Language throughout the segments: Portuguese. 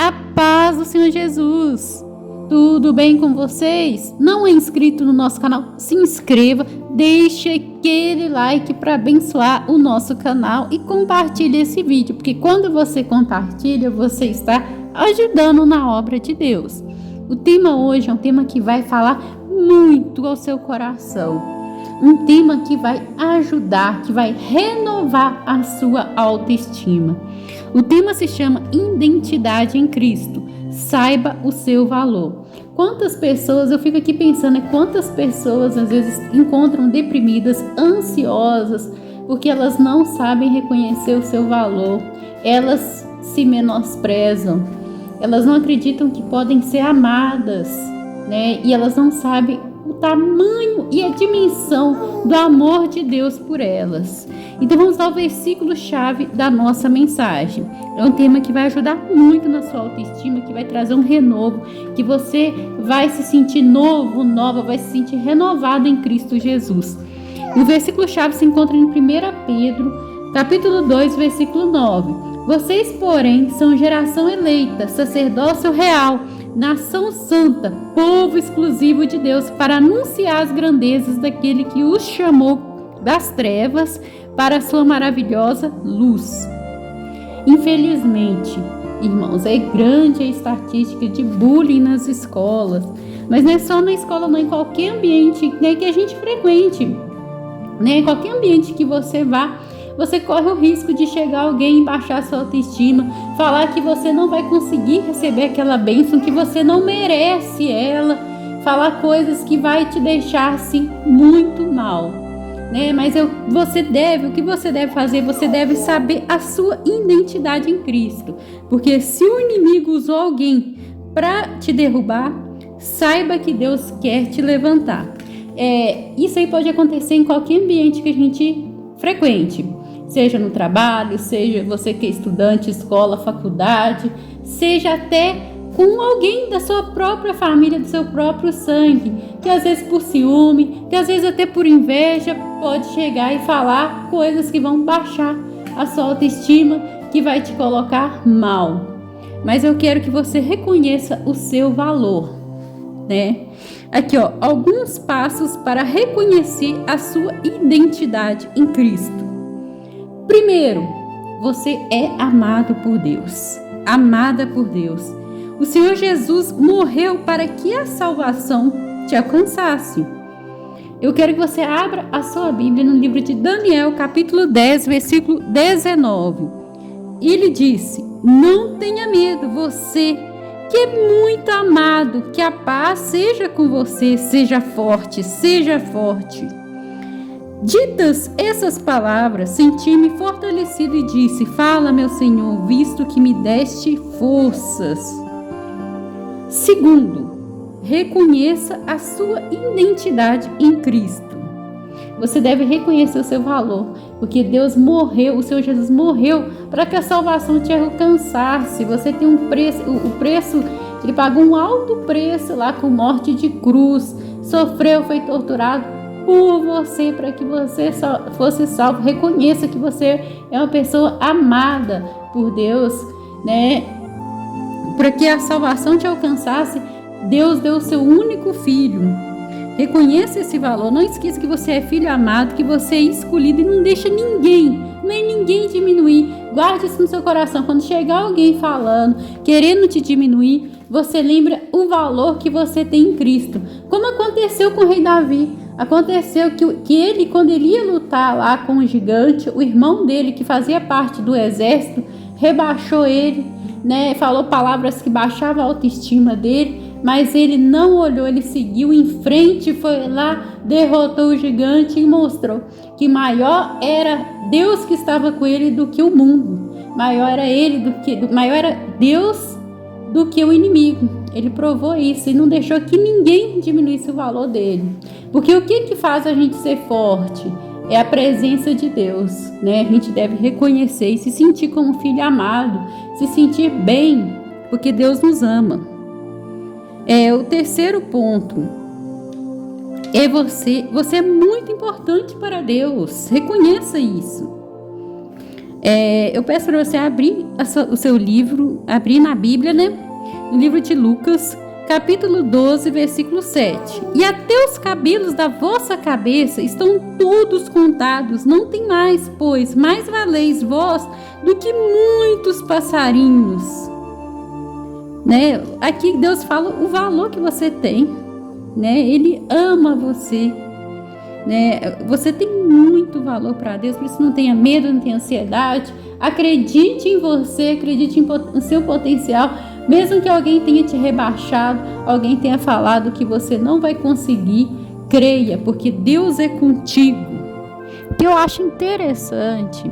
A paz do Senhor Jesus. Tudo bem com vocês? Não é inscrito no nosso canal? Se inscreva, deixe aquele like para abençoar o nosso canal e compartilhe esse vídeo, porque quando você compartilha, você está ajudando na obra de Deus. O tema hoje é um tema que vai falar muito ao seu coração. Um tema que vai ajudar, que vai renovar a sua autoestima. O tema se chama Identidade em Cristo. Saiba o seu valor. Quantas pessoas, eu fico aqui pensando, quantas pessoas às vezes encontram deprimidas, ansiosas, porque elas não sabem reconhecer o seu valor. Elas se menosprezam. Elas não acreditam que podem ser amadas, né? E elas não sabem o tamanho e a dimensão do amor de Deus por elas. Então vamos ao versículo-chave da nossa mensagem. É um tema que vai ajudar muito na sua autoestima, que vai trazer um renovo, que você vai se sentir novo, nova, vai se sentir renovado em Cristo Jesus. O versículo-chave se encontra em 1 Pedro, capítulo 2, versículo 9. Vocês, porém, são geração eleita, sacerdócio real, nação santa, povo exclusivo de Deus, para anunciar as grandezas daquele que os chamou das trevas para a sua maravilhosa luz. Infelizmente, irmãos, é grande a estatística de bullying nas escolas, mas não é só na escola, não, em qualquer ambiente, né, que a gente frequente, né, em qualquer ambiente que você vá, você corre o risco de chegar alguém e baixar sua autoestima, falar que você não vai conseguir receber aquela bênção, que você não merece ela, falar coisas que vai te deixar assim muito mal, né? Mas o que você deve fazer? Você deve saber a sua identidade em Cristo, porque se o inimigo usou alguém para te derrubar, saiba que Deus quer te levantar. Isso aí pode acontecer em qualquer ambiente que a gente frequente. Seja no trabalho, seja você que é estudante, escola, faculdade, seja até com alguém da sua própria família, do seu próprio sangue, que às vezes por ciúme, que às vezes até por inveja, pode chegar e falar coisas que vão baixar a sua autoestima, que vai te colocar mal. Mas eu quero que você reconheça o seu valor, né? Aqui, alguns passos para reconhecer a sua identidade em Cristo. Primeiro, você é amado por Deus, amada por Deus. O Senhor Jesus morreu para que a salvação te alcançasse. Eu quero que você abra a sua Bíblia no livro de Daniel, capítulo 10, versículo 19. Ele disse: não tenha medo, você que é muito amado, que a paz seja com você, seja forte, seja forte. Ditas essas palavras, senti-me fortalecido e disse: fala, meu Senhor, visto que me deste forças. Segundo, reconheça a sua identidade em Cristo. Você deve reconhecer o seu valor, porque Deus morreu, o Senhor Jesus morreu para que a salvação te alcançasse. Você tem um preço, o preço, ele pagou um alto preço lá com morte de cruz, sofreu, foi torturado por você, para que você fosse salvo. Reconheça que você é uma pessoa amada por Deus, né? Para que a salvação te alcançasse, Deus deu o seu único filho. Reconheça esse valor. Não esqueça que você é filho amado, que você é escolhido, e não deixa ninguém, nem ninguém diminuir. Guarde isso no seu coração. Quando chegar alguém falando, querendo te diminuir, você lembra o valor que você tem em Cristo. Como aconteceu com o rei Davi. Aconteceu que ele, quando ele ia lutar lá com o gigante, o irmão dele, que fazia parte do exército, rebaixou ele, né? Falou palavras que baixavam a autoestima dele, mas ele não olhou, ele seguiu em frente, foi lá, derrotou o gigante e mostrou que maior era Deus que estava com ele do que o mundo. Maior era Deus do que o inimigo. Ele provou isso e não deixou que ninguém diminuísse o valor dele. Porque o que faz a gente ser forte? É a presença de Deus, né? A gente deve reconhecer e se sentir como filho amado, se sentir bem, porque Deus nos ama. O terceiro ponto é você é muito importante para Deus. Reconheça isso. Eu peço para você abrir o seu livro, abrir na Bíblia, né? No livro de Lucas, capítulo 12, versículo 7. E até os cabelos da vossa cabeça estão todos contados, não tem mais, pois mais valeis vós do que muitos passarinhos. Né? Aqui Deus fala o valor que você tem, né? Ele ama você, né? Você tem muito valor para Deus, por isso não tenha medo, não tenha ansiedade. Acredite em você, acredite no seu potencial, mesmo que alguém tenha te rebaixado, alguém tenha falado que você não vai conseguir, creia, porque Deus é contigo. O que eu acho interessante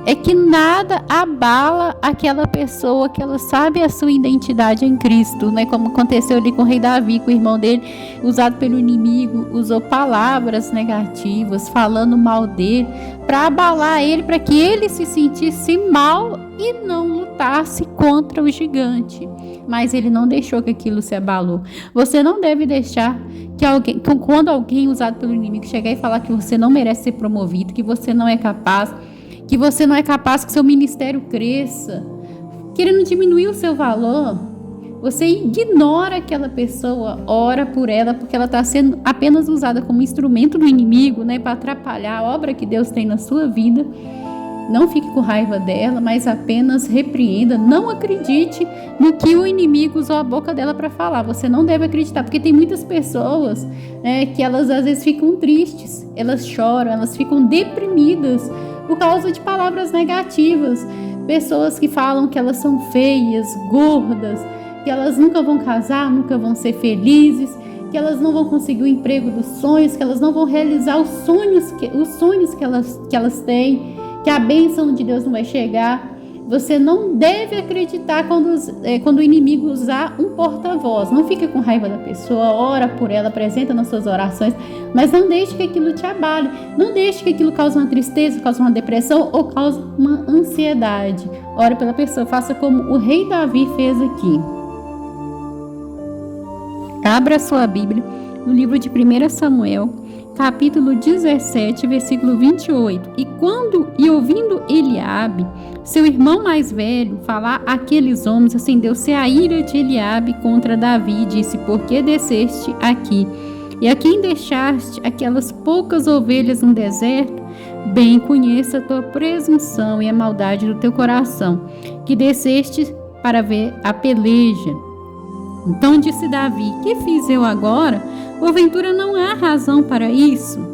é que nada abala aquela pessoa que ela sabe a sua identidade em Cristo, né? Como aconteceu ali com o rei Davi, com o irmão dele, usado pelo inimigo, usou palavras negativas, falando mal dele, para abalar ele, para que ele se sentisse mal e não lutasse contra o gigante. Mas ele não deixou que aquilo se abalou. Você não deve deixar que quando alguém usado pelo inimigo chegar e falar que você não merece ser promovido, que você não é capaz, que seu ministério cresça, querendo diminuir o seu valor, você ignora aquela pessoa, ora por ela, porque ela está sendo apenas usada como instrumento do inimigo, né, para atrapalhar a obra que Deus tem na sua vida. Não fique com raiva dela, mas apenas repreenda. Não acredite no que o inimigo usou a boca dela para falar. Você não deve acreditar, porque tem muitas pessoas, né, que elas às vezes ficam tristes, elas choram, elas ficam deprimidas por causa de palavras negativas. Pessoas que falam que elas são feias, gordas, que elas nunca vão casar, nunca vão ser felizes, que elas não vão conseguir o emprego dos sonhos, que elas não vão realizar os sonhos que elas têm, que a bênção de Deus não vai chegar. Você não deve acreditar quando o inimigo usar um porta-voz. Não fica com raiva da pessoa, ora por ela, apresenta nas suas orações, mas não deixe que aquilo te abale. Não deixe que aquilo cause uma tristeza, cause uma depressão ou cause uma ansiedade. Ore pela pessoa, faça como o rei Davi fez aqui. Abra sua Bíblia no livro de 1 Samuel, capítulo 17, versículo 28. E ouvindo Eliabe, seu irmão mais velho, falar àqueles homens, acendeu-se a ira de Eliabe contra Davi e disse: por que desceste aqui? E a quem deixaste aquelas poucas ovelhas no deserto? Bem conheça a tua presunção e a maldade do teu coração, que desceste para ver a peleja. Então disse Davi: que fiz eu agora? Porventura não há razão para isso?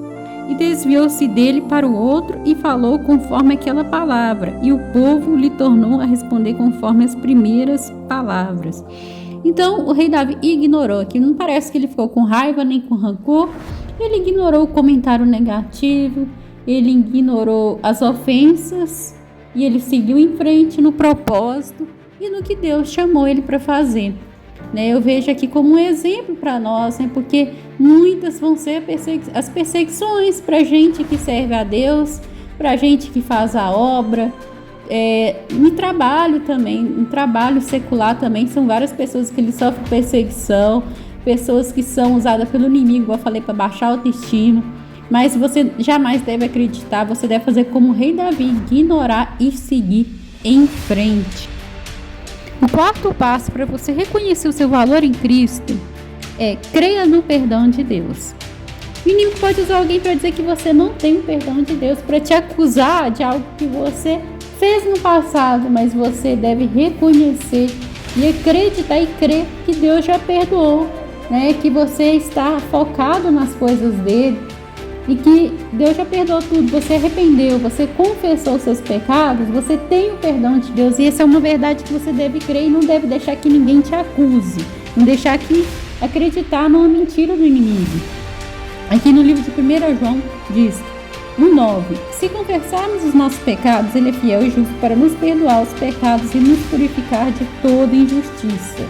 E desviou-se dele para o outro e falou conforme aquela palavra, e o povo lhe tornou a responder conforme as primeiras palavras. Então o rei Davi ignorou, aqui não parece que ele ficou com raiva nem com rancor, ele ignorou o comentário negativo, ele ignorou as ofensas e ele seguiu em frente no propósito e no que Deus chamou ele para fazer. Eu vejo aqui como um exemplo para nós, porque muitas vão ser as perseguições para a gente que serve a Deus, para a gente que faz a obra. No trabalho também, no trabalho secular também, são várias pessoas que sofrem perseguição, pessoas que são usadas pelo inimigo, como eu falei, para baixar a autoestima. Mas você jamais deve acreditar, você deve fazer como o rei Davi, ignorar e seguir em frente. O quarto passo para você reconhecer o seu valor em Cristo é creia no perdão de Deus. O inimigo pode usar alguém para dizer que você não tem o perdão de Deus, para te acusar de algo que você fez no passado, mas você deve reconhecer e acreditar e crer que Deus já perdoou, que você está focado nas coisas dele e que Deus já perdoou tudo, você arrependeu, você confessou os seus pecados, você tem o perdão de Deus, e essa é uma verdade que você deve crer e não deve deixar que ninguém te acuse, não deixar que acreditar numa mentira do inimigo. Aqui no livro de 1 João diz, no 9, se confessarmos os nossos pecados, ele é fiel e justo para nos perdoar os pecados e nos purificar de toda injustiça.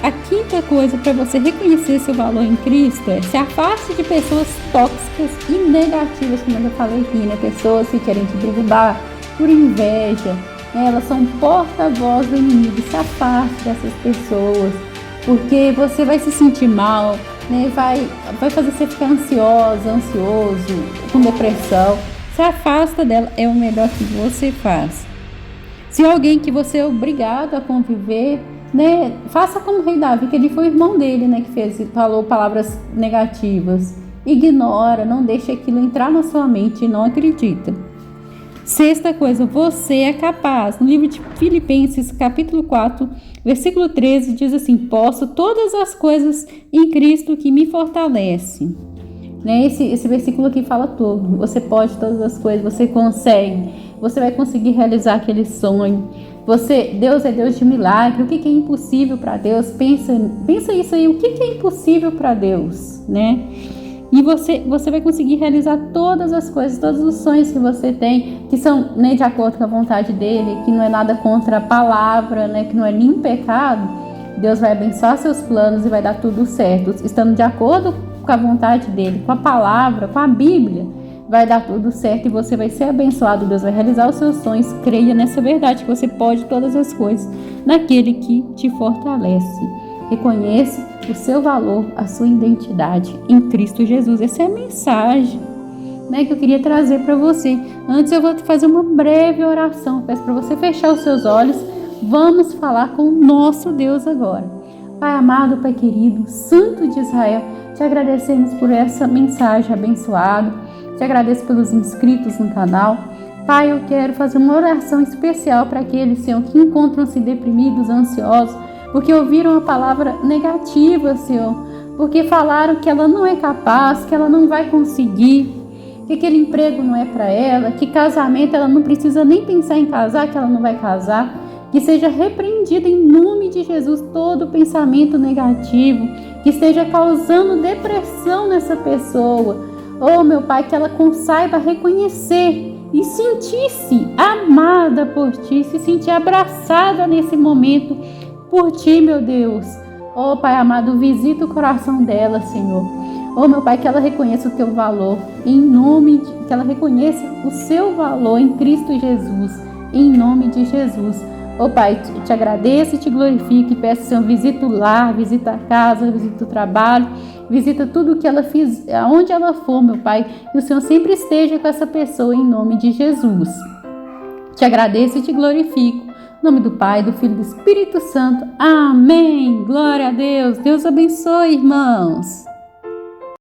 A quinta coisa para você reconhecer seu valor em Cristo é se afaste de pessoas tóxicas e negativas, como eu já falei aqui, pessoas que querem te derrubar por inveja, elas são porta-voz do inimigo. Se afaste dessas pessoas, porque você vai se sentir mal, vai fazer você ficar ansioso, com depressão. se afasta dela, é o melhor que você faz. Se alguém que você é obrigado a conviver, né, faça como o rei Davi, que ele foi o irmão dele, né, que falou palavras negativas. Ignora, não deixe aquilo entrar na sua mente e não acredita. Sexta coisa, você é capaz. No livro de Filipenses, capítulo 4, versículo 13, diz assim: posso todas as coisas em Cristo que me fortalece. Né? Esse versículo aqui fala tudo. Você pode todas as coisas, você consegue. Você vai conseguir realizar aquele sonho. Deus é Deus de milagre. O que é impossível para Deus? Pensa isso aí. O que é impossível para Deus, né? E você vai conseguir realizar todas as coisas, todos os sonhos que você tem, que são, né, de acordo com a vontade dele, que não é nada contra a palavra, né, que não é nenhum pecado. Deus vai abençoar seus planos e vai dar tudo certo. Estando de acordo com a vontade dele, com a palavra, com a Bíblia, vai dar tudo certo e você vai ser abençoado. Deus vai realizar os seus sonhos. Creia nessa verdade, que você pode todas as coisas naquele que te fortalece. Reconheça o seu valor, a sua identidade em Cristo Jesus. Essa é a mensagem, né, que eu queria trazer para você. Antes eu vou fazer uma breve oração. Peço para você fechar os seus olhos. Vamos falar com o nosso Deus agora. Pai amado, Pai querido, Santo de Israel, te agradecemos por essa mensagem abençoada. Te agradeço pelos inscritos no canal. Pai, eu quero fazer uma oração especial para aqueles, Senhor, que encontram-se deprimidos, ansiosos, porque ouviram a palavra negativa, Senhor, porque falaram que ela não é capaz, que ela não vai conseguir, que aquele emprego não é para ela, que casamento ela não precisa nem pensar em casar, que ela não vai casar. Que seja repreendido em nome de Jesus todo pensamento negativo que esteja causando depressão nessa pessoa. Oh, meu Pai, que ela saiba reconhecer e sentir-se amada por Ti, se sentir abraçada nesse momento por Ti, meu Deus. Oh, Pai amado, visita o coração dela, Senhor. Oh, meu Pai, que ela reconheça o Teu valor, que ela reconheça o Seu valor em Cristo Jesus, em nome de Jesus. Oh, Pai, te agradeço e te glorifico e peço, Senhor, visita o lar, visita a casa, visita o trabalho, visita tudo que ela fizer, aonde ela for, meu Pai, que o Senhor sempre esteja com essa pessoa em nome de Jesus. Te agradeço e te glorifico. Em nome do Pai, do Filho e do Espírito Santo. Amém. Glória a Deus. Deus abençoe, irmãos.